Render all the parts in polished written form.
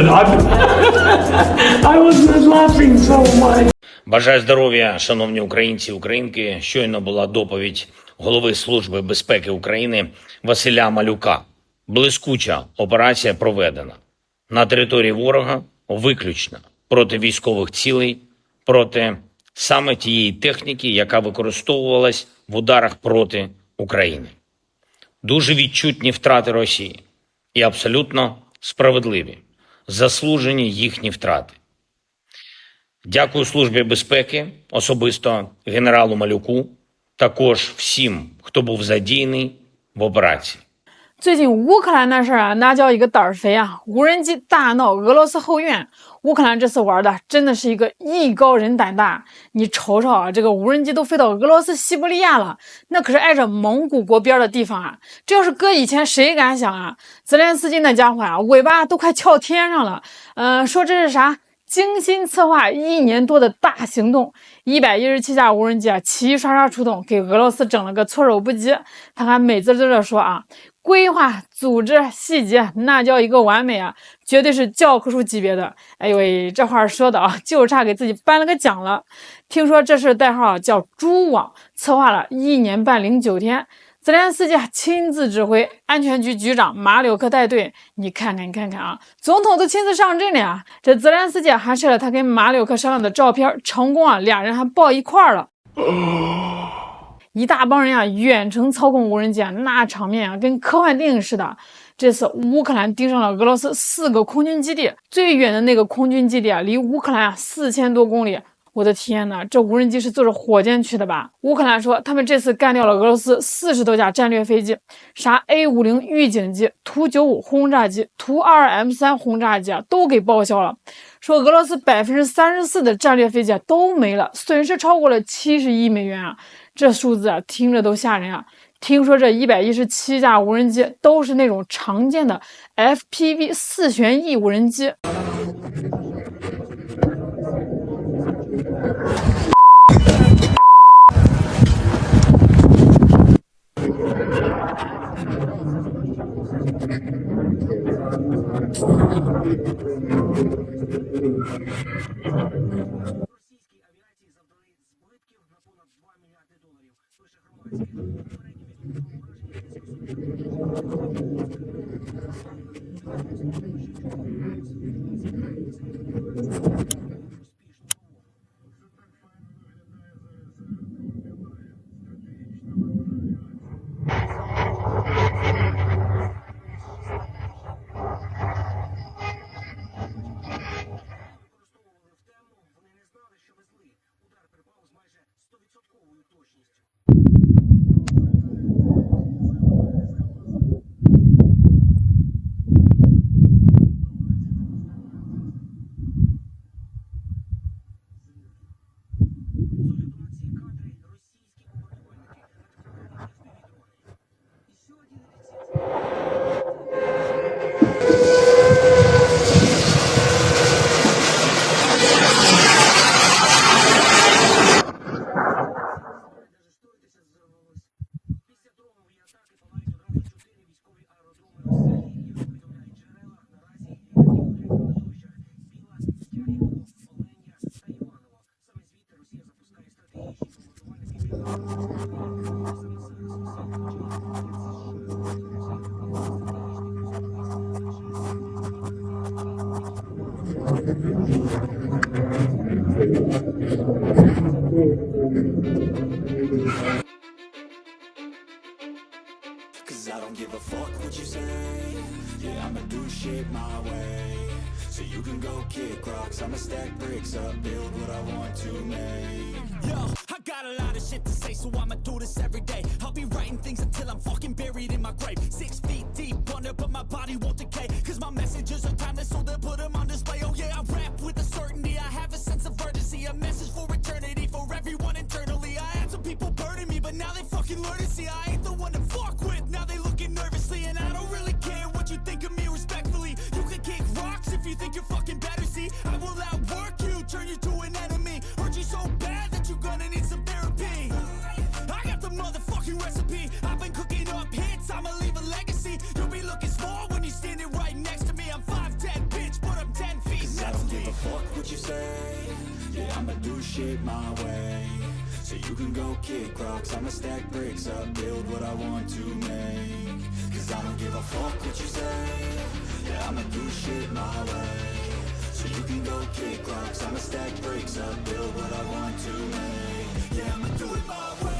wasn't. I wasn't laughing so much. Бажаю здоров'я, шановні українці і українки. Щойно була доповідь голови Служби безпеки України Василя Малюка. Блискуча операція проведена на території ворога, виключно проти військових цілей, проти саме тієї техніки, яка використовувалась в ударах проти України. Дуже відчутні втрати Росії і абсолютно справедливі, заслужені їхні втрати. Дякую Службі безпеки, особисто генералу Малюку, також всім, хто був задіяний в операції. 最近乌克兰那事儿啊，那叫一个胆儿肥啊！无人机大闹俄罗斯后院，乌克兰这次玩的真的是一个艺高人胆大。你瞅瞅啊，这个无人机都飞到俄罗斯西伯利亚了，那可是挨着蒙古国边的地方啊！这要是搁以前，谁敢想啊？泽连斯基那家伙啊，尾巴都快翘天上了。说这是啥？精心策划1年多的大行动，117架无人机啊，齐刷刷出动，给俄罗斯整了个措手不及。他还美滋滋的说啊，规划、组织、细节那叫一个完美啊，绝对是教科书级别的。哎呦喂，这话说的啊，就差给自己颁了个奖了。听说这事代号叫“蛛网”，策划了1年半09天。泽连斯基亲自指挥，安全局局长马柳克带队。你看看啊，总统都亲自上阵了呀！这泽连斯基还晒了他跟马柳克商量的照片，成功啊，俩人还抱一块儿了。一大帮人啊，远程操控无人机啊，那场面啊，跟科幻电影似的。这次乌克兰盯上了俄罗斯4个空军基地，最远的那个空军基地啊，离乌克兰啊4000多公里。我的天哪，这无人机是坐着火箭去的吧？乌克兰说，他们这次干掉了俄罗斯40多架战略飞机，啥 A50预警机、图95轰炸机、图22M3轰炸机啊，都给报销了。说俄罗斯34%的战略飞机啊都没了，损失超过了70亿美元啊！这数字啊，听着都吓人啊！听说这117架无人机都是那种常见的 FPV 4旋翼无人机。Cause I don't give a fuck what you say. Yeah, I'ma do shit my way. So you can go kick rocks, I'ma stack bricks up, build what I want to make. Yo, I got a lot of shit to say, so I'ma do this every day. I'll be writing things until I'm fucking buried in my grave. 6 feet deep under, but my body won't decay. Cause my messages are timeless, so they'll put them on display. Oh yeah, I rap with a certainty, I have a sense of urgency. A message for eternity, for everyone internally. I had some people burning me, but now they fucking learn to see I ain't the one to fuck with. Now they looking nervously, and I don't really care what you think of me respectfully. You can kick rocks if you think you're fucking better, see. I will outwork you, turn you to an enemy. Hurt you so bad that you're gonna need some therapy. I got the motherfucking recipe. I've been cooking up hits, I'ma leave a legacy. You'll be looking small when you're standing right next to me. I'm 5'10", bitch, but I'm say. Yeah, I'ma do shit my way. So you can go kick rocks, I'ma stack bricks up, build what I want to make. Cause I don't give a fuck what you say. Yeah, I'ma do shit my way. So you can go kick rocks, I'ma stack bricks up, build what I want to make. Yeah, I'ma do it my way.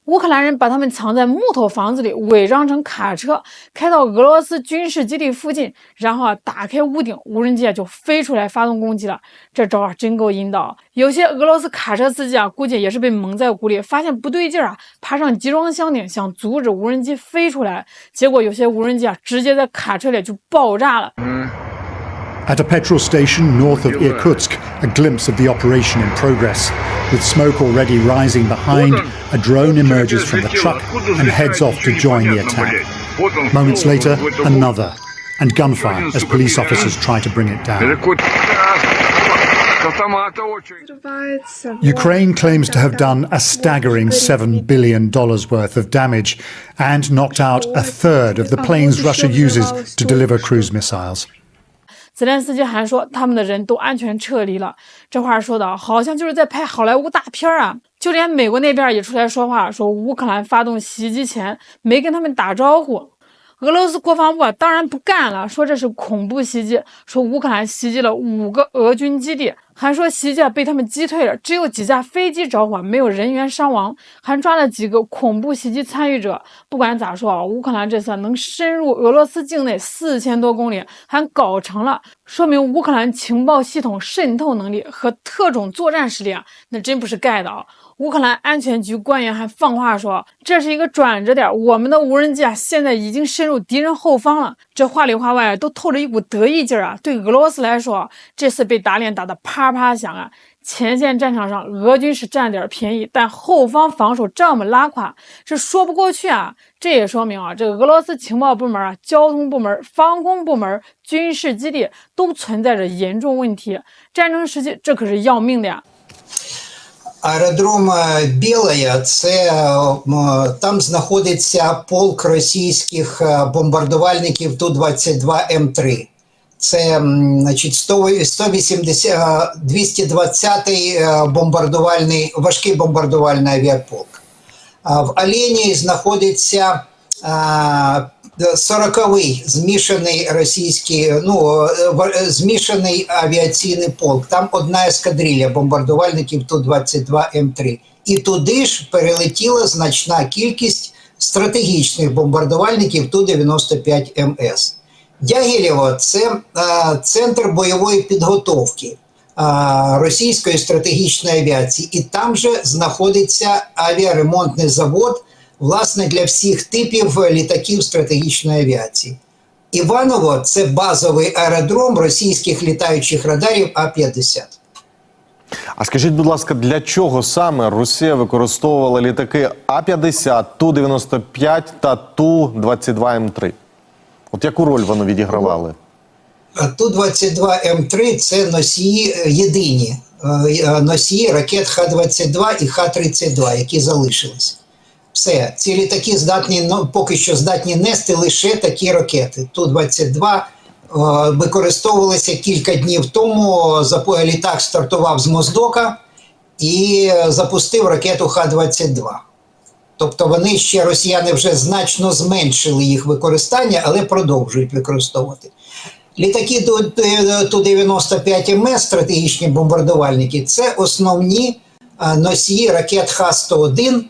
乌克兰人把他们藏在木头房子里，伪装成卡车，开到俄罗斯军事基地附近，然后打开屋顶，无人机就飞出来发动攻击了。这招真够阴道。有些俄罗斯卡车司机估计也是被蒙在鼓里，发现不对劲爬上集装箱顶，想阻止无人机飞出来，结果有些无人机直接在卡车里就爆炸了。At a petrol station north of Irkutsk, a glimpse of the operation in progress. With smoke already rising behind, a drone emerges from the truck and heads off to join the attack. Moments later, another, and gunfire as police officers try to bring it down. Ukraine claims to have done a staggering $7 billion worth of damage and knocked out a third of the planes Russia uses to deliver cruise missiles. 泽连斯基还说他们的人都安全撤离了，这话说的好像就是在拍好莱坞大片啊！就连美国那边也出来说话，说乌克兰发动袭击前没跟他们打招呼。俄罗斯国防部当然不干了，说这是恐怖袭击，说乌克兰袭击了5个俄军基地，还说袭击被他们击退了，只有几架飞机着火，没有人员伤亡，还抓了几个恐怖袭击参与者。不管咋说乌克兰这次能深入俄罗斯境内4000多公里，还搞成了，说明乌克兰情报系统渗透能力和特种作战实力那真不是盖的乌克兰安全局官员还放话说，这是一个转折点，我们的无人机现在已经深入敌人后方了。这话里话外都透着一股得意劲对俄罗斯来说，这次被打脸打得啪啪响前线战场上俄军是占点便宜，但后方防守这么拉垮，这说不过去这也说明这俄罗斯情报部门交通部门、防空部门、军事基地都存在着严重问题。战争时期这可是要命的Аеродром Білая – це там знаходиться полк російських бомбардувальників Ту-22М3. Це, значить, 220-й важкий бомбардувальний авіаполк. В Оленії знаходиться 40-й змішаний авіаційний полк. Там одна ескадрилья бомбардувальників Ту-22М3. І туди ж перелетіла значна кількість стратегічних бомбардувальників Ту-95МС. Дягілєво – це центр бойової підготовки російської стратегічної авіації. І там же знаходиться авіаремонтний завод, власне, для всіх типів літаків стратегічної авіації. Іваново – це базовий аеродром російських літаючих радарів А-50. А скажіть, будь ласка, для чого саме Росія використовувала літаки А-50, Ту-95 та Ту-22М3? От яку роль вони відігравали? Ту-22М3 – це носії єдині, носії ракет Х-22 і Х-32, які залишились. Все, ці літаки поки що здатні нести лише такі ракети. Ту-22 використовувалися кілька днів тому, літак стартував з Моздока і запустив ракету Х-22. Тобто вони ще, росіяни вже значно зменшили їх використання, але продовжують використовувати. Літаки Ту-95МС, стратегічні бомбардувальники, це основні носії ракет Х-101,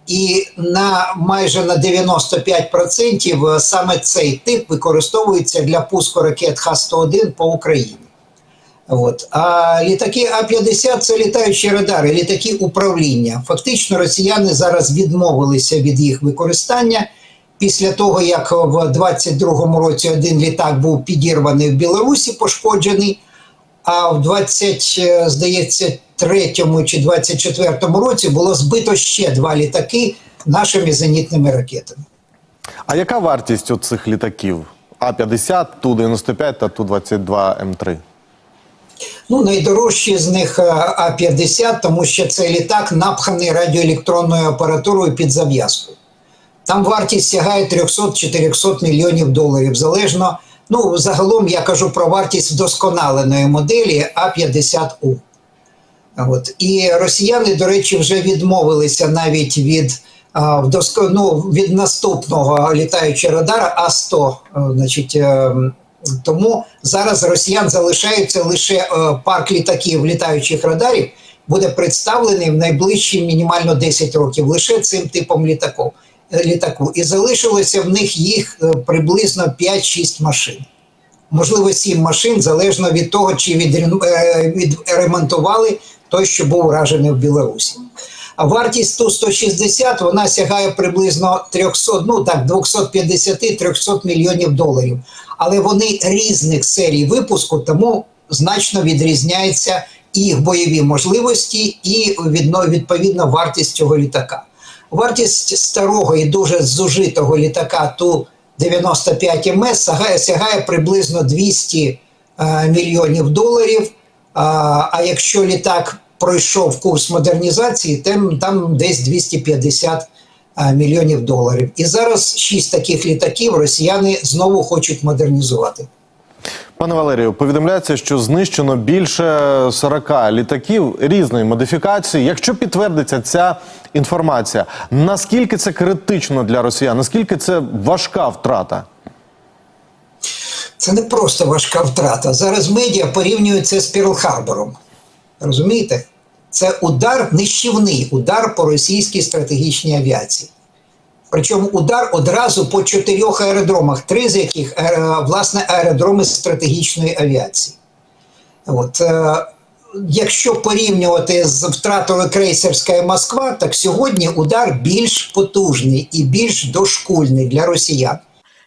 і майже на 95% саме цей тип використовується для пуску ракет Х-101 по Україні. А літаки А-50 – це літаючі радари, літаки управління. Фактично росіяни зараз відмовилися від їх використання після того, як в 22-му році один літак був підірваний в Білорусі, пошкоджений, а в 23-му чи 24-му році було збито ще 2 літаки нашими зенітними ракетами. А яка вартість оцих літаків? А-50, Ту-95 та Ту-22М3? Ну, найдорожчі з них А-50, тому що цей літак напханий радіоелектронною апаратурою під зав'язку. Там вартість сягає 300-400 мільйонів доларів, залежно, ну, загалом я кажу про вартість вдосконаленої моделі А-50У. От. І росіяни, до речі, вже відмовилися навіть від наступного літаючого радара А-100. Значить, тому зараз росіян залишається лише парк літаків літаючих радарів, буде представлений в найближчі мінімально 10 років лише цим типом літаку. І залишилося в них їх приблизно 5-6 машин. Можливо, 7 машин, залежно від того, чи відремонтували той, що був уражений в Білорусі. А вартість Ту-160, вона сягає приблизно 250-300 мільйонів доларів. Але вони різних серій випуску, тому значно відрізняються і їх бойові можливості, і відповідно вартість цього літака. Вартість старого і дуже зужитого літака Ту-95МС сягає приблизно 200 мільйонів доларів, а якщо літак пройшов курс модернізації, там десь 250 мільйонів доларів. І зараз 6 таких літаків росіяни знову хочуть модернізувати. Пане Валерію, повідомляється, що знищено більше 40 літаків різної модифікації. Якщо підтвердиться ця інформація, наскільки це критично для росіян? Наскільки це важка втрата? Це не просто важка втрата. Зараз медіа порівнюють це з Пірл-Харбором. Розумієте? Це удар, нищівний удар по російській стратегічній авіації. Причому удар одразу по 4 аеродромах, 3 з яких, власне, аеродроми стратегічної авіації. От, якщо порівнювати з втратою крейсерська Москва, так сьогодні удар більш потужний і більш дошкульний для росіян.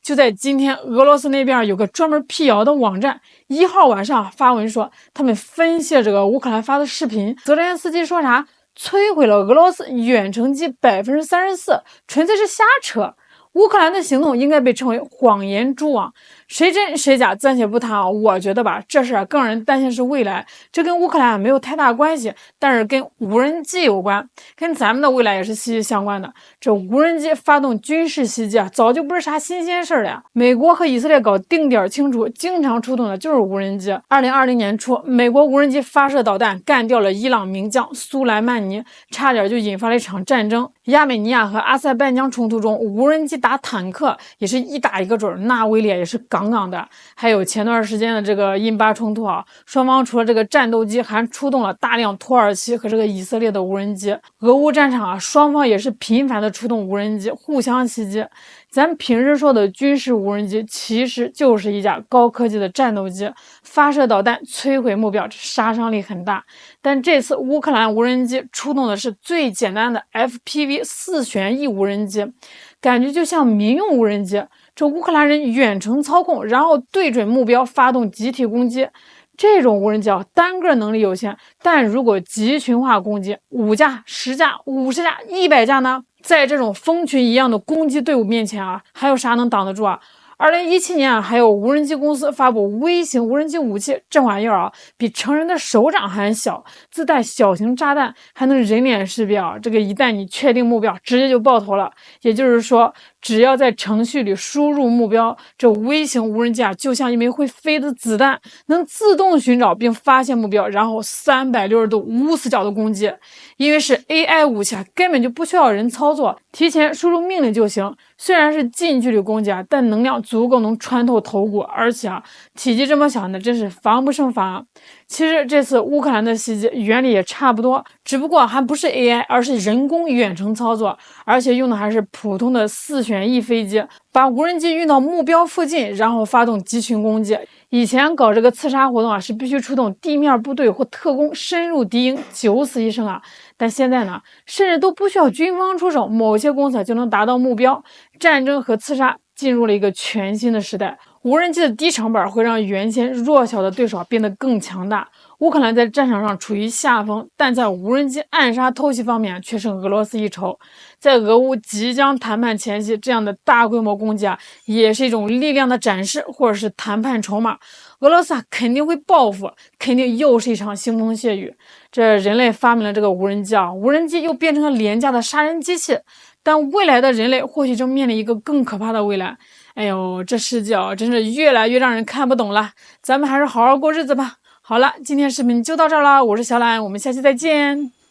就在今天，俄罗斯那边有个专门辟谣的网站，1号晚上发文说，他们分析了这个乌克兰发的视频，泽连斯基说啥？摧毁了俄罗斯远程机34%，纯粹是瞎扯。乌克兰的行动应该被称为谎言蛛网，谁真谁假暂且不谈啊。我觉得吧，这事更让人担心是未来，这跟乌克兰没有太大关系，但是跟无人机有关，跟咱们的未来也是息息相关的。这无人机发动军事袭击啊，早就不是啥新鲜事了呀。美国和以色列搞定点清除，经常出动的就是无人机。2020年初，美国无人机发射导弹干掉了伊朗名将苏莱曼尼，差点就引发了一场战争。亚美尼亚和阿塞拜疆冲突中，无人机打坦克也是一打一个准，那威力也是杠杠的。还有前段时间的这个印巴冲突啊，双方除了这个战斗机，还出动了大量土耳其和这个以色列的无人机。俄乌战场啊，双方也是频繁的出动无人机，互相袭击。咱平时说的军事无人机，其实就是一架高科技的战斗机，发射导弹摧毁目标，这杀伤力很大。但这次乌克兰无人机出动的是最简单的 FPV 4旋翼无人机，感觉就像民用无人机。这乌克兰人远程操控，然后对准目标发动集体攻击。这种无人机啊，单个能力有限，但如果集群化攻击，5架、10架、50架、100架呢？在这种蜂群一样的攻击队伍面前啊，还有啥能挡得住啊？2017年啊，还有无人机公司发布微型无人机武器，这玩意儿啊，比成人的手掌还小，自带小型炸弹，还能人脸识别啊。这个一旦你确定目标，直接就爆头了。也就是说，只要在程序里输入目标，这微型无人机啊，就像一枚会飞的子弹，能自动寻找并发现目标，然后360度无死角的攻击。因为是 AI 武器啊，根本就不需要人操作，提前输入命令就行。虽然是近距离攻击啊，但能量足够能穿透头骨，而且啊，体积这么小呢，真是防不胜防啊。其实这次乌克兰的袭击原理也差不多，只不过还不是 AI， 而是人工远程操作，而且用的还是普通的4旋翼飞机，把无人机运到目标附近，然后发动集群攻击。以前搞这个刺杀活动啊，是必须出动地面部队或特工深入敌营，9死1生啊。但现在呢，甚至都不需要军方出手，某些公司就能达到目标。战争和刺杀进入了一个全新的时代。无人机的低成本会让原先弱小的对手变得更强大。乌克兰在战场上处于下风，但在无人机暗杀偷袭方面却胜俄罗斯一筹。在俄乌即将谈判前夕，这样的大规模攻击也是一种力量的展示，或者是谈判筹码。俄罗斯肯定会报复，肯定又是一场腥风血雨。这人类发明了这个无人机无人机又变成了廉价的杀人机器。但未来的人类或许正面临一个更可怕的未来。哎呦，这世界真是越来越让人看不懂了。咱们还是好好过日子吧。好了，今天视频就到这儿了，我是小懒，我们下期再见。